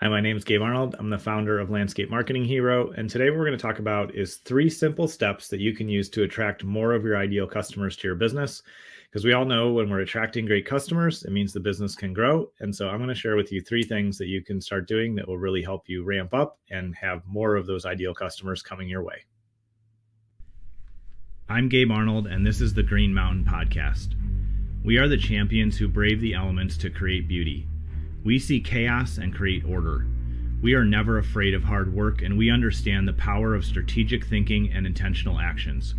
Hi, my name is Gabe Arnold. I'm the founder of Landscape Marketing Hero, and today what we're going to talk about is 3 simple steps that you can use to attract more of your ideal customers to your business. Because we all know when we're attracting great customers, it means the business can grow. And so I'm going to share with you 3 things that you can start doing that will really help you ramp up and have more of those ideal customers coming your way. I'm Gabe Arnold, and this is the Green Mountain Podcast. We are the champions who brave the elements to create beauty. We see chaos and create order. We are never afraid of hard work, and we understand the power of strategic thinking and intentional actions.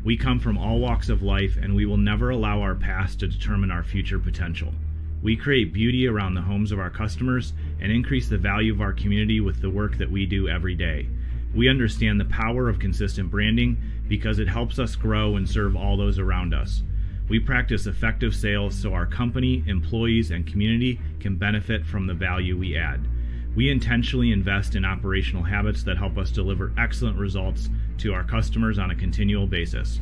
We come from all walks of life, and we will never allow our past to determine our future potential. We create beauty around the homes of our customers and increase the value of our community with the work that we do every day. We understand the power of consistent branding because it helps us grow and serve all those around us. We practice effective sales so our company, employees, and community can benefit from the value we add. We intentionally invest in operational habits that help us deliver excellent results to our customers on a continual basis.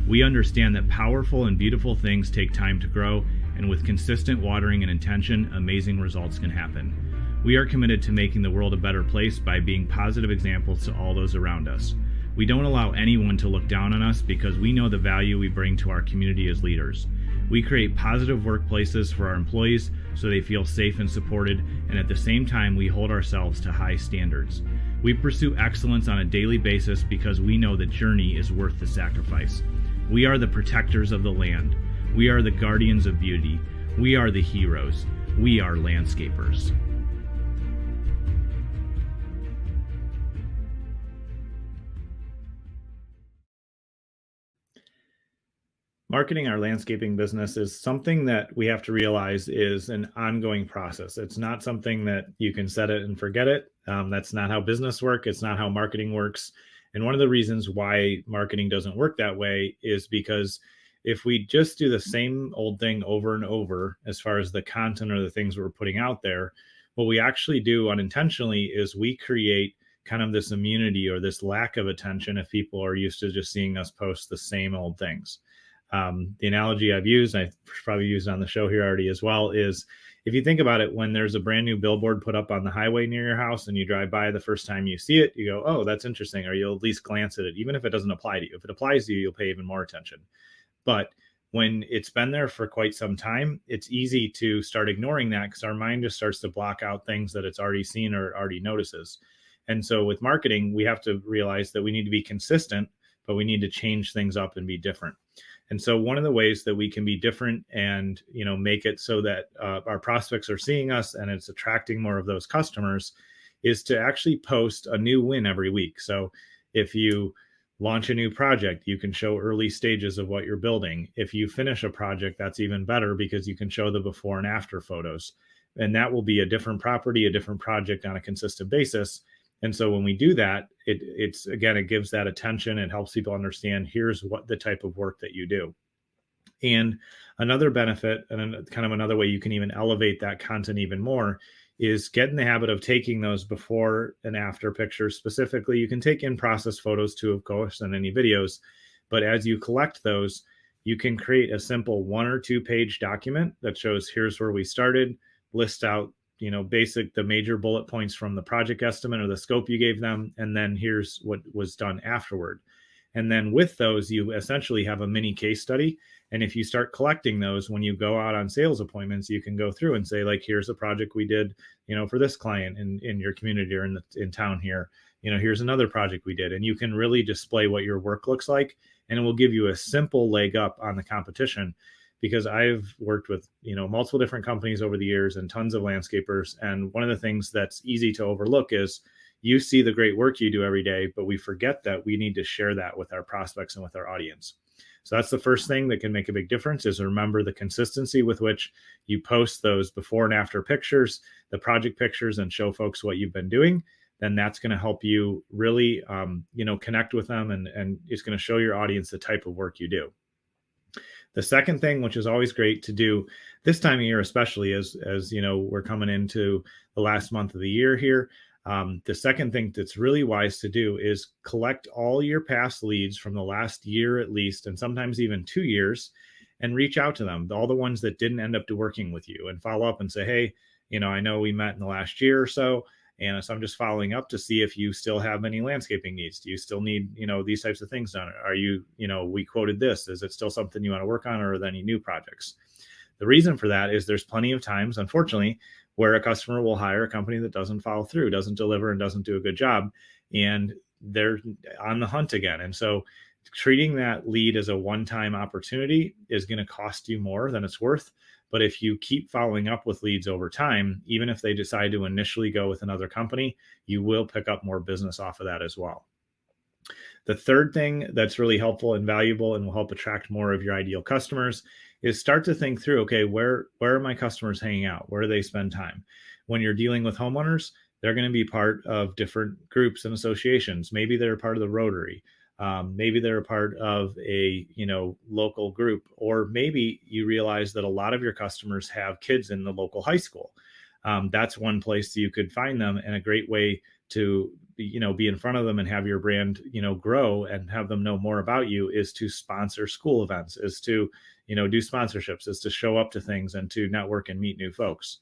We understand that powerful and beautiful things take time to grow, and with consistent watering and intention, amazing results can happen. We are committed to making the world a better place by being positive examples to all those around us. We don't allow anyone to look down on us because we know the value we bring to our community as leaders. We create positive workplaces for our employees so they feel safe and supported, and at the same time, we hold ourselves to high standards. We pursue excellence on a daily basis because we know the journey is worth the sacrifice. We are the protectors of the land. We are the guardians of beauty. We are the heroes. We are landscapers. Marketing our landscaping business is something that we have to realize is an ongoing process. It's not something that you can set it and forget it. That's not how business works. It's not how marketing works. And one of the reasons why marketing doesn't work that way is because if we just do the same old thing over and over, as far as the content or the things we're putting out there, what we actually do unintentionally is we create kind of this immunity or this lack of attention if people are used to just seeing us post the same old things. The analogy I've used, I've probably used on the show here already as well, is if you think about it, when there's a brand new billboard put up on the highway near your house and you drive by the first time you see it, you go, oh, that's interesting. Or you'll at least glance at it, even if it doesn't apply to you. If it applies to you, you'll pay even more attention. But when it's been there for quite some time, it's easy to start ignoring that because our mind just starts to block out things that it's already seen or already notices. And so with marketing, we have to realize that we need to be consistent, but we need to change things up and be different. And so one of the ways that we can be different and make it so that our prospects are seeing us and it's attracting more of those customers is to actually post a new win every week. So if you launch a new project, you can show early stages of what you're building. If you finish a project, that's even better because you can show the before and after photos. And that will be a different property, a different project on a consistent basis. And so when we do that, it gives that attention. It helps people understand here's what the type of work that you do. And another benefit and kind of another way you can even elevate that content even more is get in the habit of taking those before and after pictures. Specifically, you can take in-process photos too, of course, and any videos. But as you collect those, you can create a simple 1 or 2 page document that shows here's where we started, list out the major bullet points from the project estimate or the scope you gave them. And then here's what was done afterward. And then with those, you essentially have a mini case study. And if you start collecting those, when you go out on sales appointments, you can go through and say, like, here's a project we did, for this client in your community or in town here. Here's another project we did. And you can really display what your work looks like. And it will give you a simple leg up on the competition. Because I've worked with, multiple different companies over the years and tons of landscapers. And one of the things that's easy to overlook is you see the great work you do every day, but we forget that we need to share that with our prospects and with our audience. So that's the first thing that can make a big difference is remember the consistency with which you post those before and after pictures, the project pictures, and show folks what you've been doing. Then that's going to help you really, connect with them and it's going to show your audience the type of work you do. The second thing, which is always great to do this time of year, especially as we're coming into the last month of the year here. The second thing that's really wise to do is collect all your past leads from the last year at least, and sometimes even 2 years, and reach out to them, all the ones that didn't end up working with you, and follow up and say, hey, I know we met in the last year or so, And so I'm just following up to see if you still have any landscaping needs. Do you still need, these types of things done? Are you, we quoted this. Is it still something you want to work on, or are there any new projects? The reason for that is there's plenty of times, unfortunately, where a customer will hire a company that doesn't follow through, doesn't deliver, and doesn't do a good job. And they're on the hunt again. And so treating that lead as a one-time opportunity is going to cost you more than it's worth. But if you keep following up with leads over time, even if they decide to initially go with another company, you will pick up more business off of that as well. The third thing that's really helpful and valuable and will help attract more of your ideal customers is start to think through, okay, where are my customers hanging out? Where do they spend time? When you're dealing with homeowners, they're going to be part of different groups and associations. Maybe they're part of the Rotary. Maybe they're a part of a local group, or maybe you realize that a lot of your customers have kids in the local high school. That's one place you could find them, and a great way to be in front of them and have your brand grow and have them know more about you is to sponsor school events, is to do sponsorships, is to show up to things and to network and meet new folks.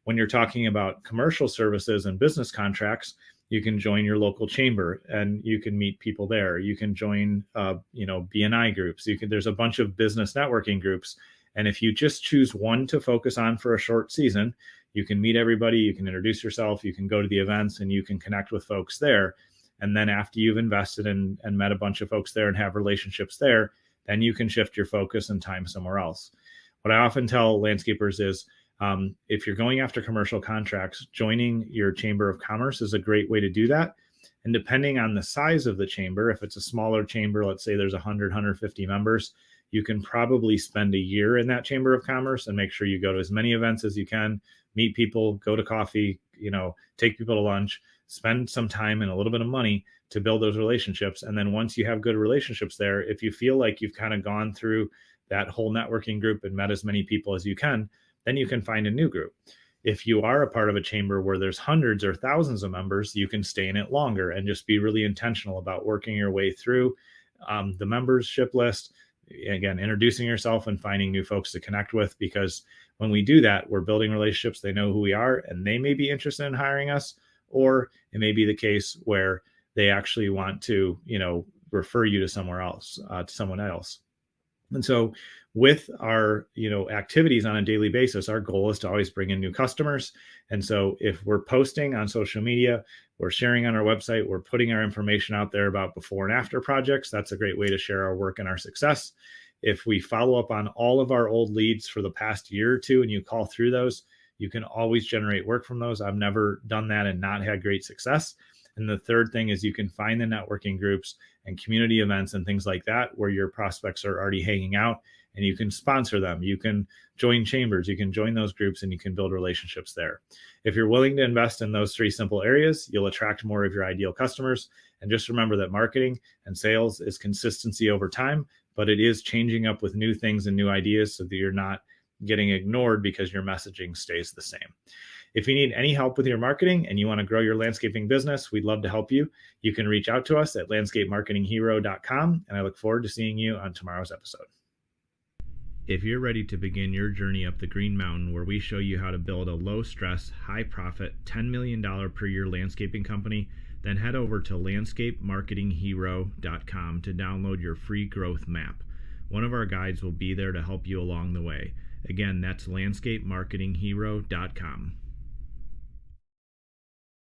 When you're talking about commercial services and business contracts, you can join your local chamber and you can meet people there. You can join BNI groups. There's a bunch of business networking groups, and if you just choose one to focus on for a short season, you can meet everybody, you can introduce yourself, you can go to the events, and you can connect with folks there. And then after you've invested and met a bunch of folks there and have relationships there, then you can shift your focus and time somewhere else. What I often tell landscapers is, if you're going after commercial contracts, joining your Chamber of Commerce is a great way to do that. And depending on the size of the chamber, if it's a smaller chamber, let's say there's 100, 150 members, you can probably spend a year in that Chamber of Commerce and make sure you go to as many events as you can, meet people, go to coffee, take people to lunch, spend some time and a little bit of money to build those relationships. And then once you have good relationships there, if you feel like you've kind of gone through that whole networking group and met as many people as you can, then you can find a new group. If you are a part of a chamber where there's hundreds or thousands of members, you can stay in it longer and just be really intentional about working your way through the membership list. Again, introducing yourself and finding new folks to connect with, because when we do that, we're building relationships. They know who we are and they may be interested in hiring us, or it may be the case where they actually want to, refer you to somewhere else, to someone else. And so with our, activities on a daily basis, our goal is to always bring in new customers. And so if we're posting on social media, we're sharing on our website, we're putting our information out there about before and after projects, that's a great way to share our work and our success. If we follow up on all of our old leads for the past year or two and you call through those, you can always generate work from those. I've never done that and not had great success. And the third thing is you can find the networking groups and community events and things like that where your prospects are already hanging out, and you can sponsor them. You can join chambers, you can join those groups, and you can build relationships there. If you're willing to invest in those three simple areas, you'll attract more of your ideal customers. And just remember that marketing and sales is consistency over time, but it is changing up with new things and new ideas so that you're not getting ignored because your messaging stays the same. If you need any help with your marketing and you want to grow your landscaping business, we'd love to help you. You can reach out to us at landscapemarketinghero.com, and I look forward to seeing you on tomorrow's episode. If you're ready to begin your journey up the Green Mountain, where we show you how to build a low-stress, high-profit, $10 million per year landscaping company, then head over to landscapemarketinghero.com to download your free growth map. One of our guides will be there to help you along the way. Again, that's landscapemarketinghero.com.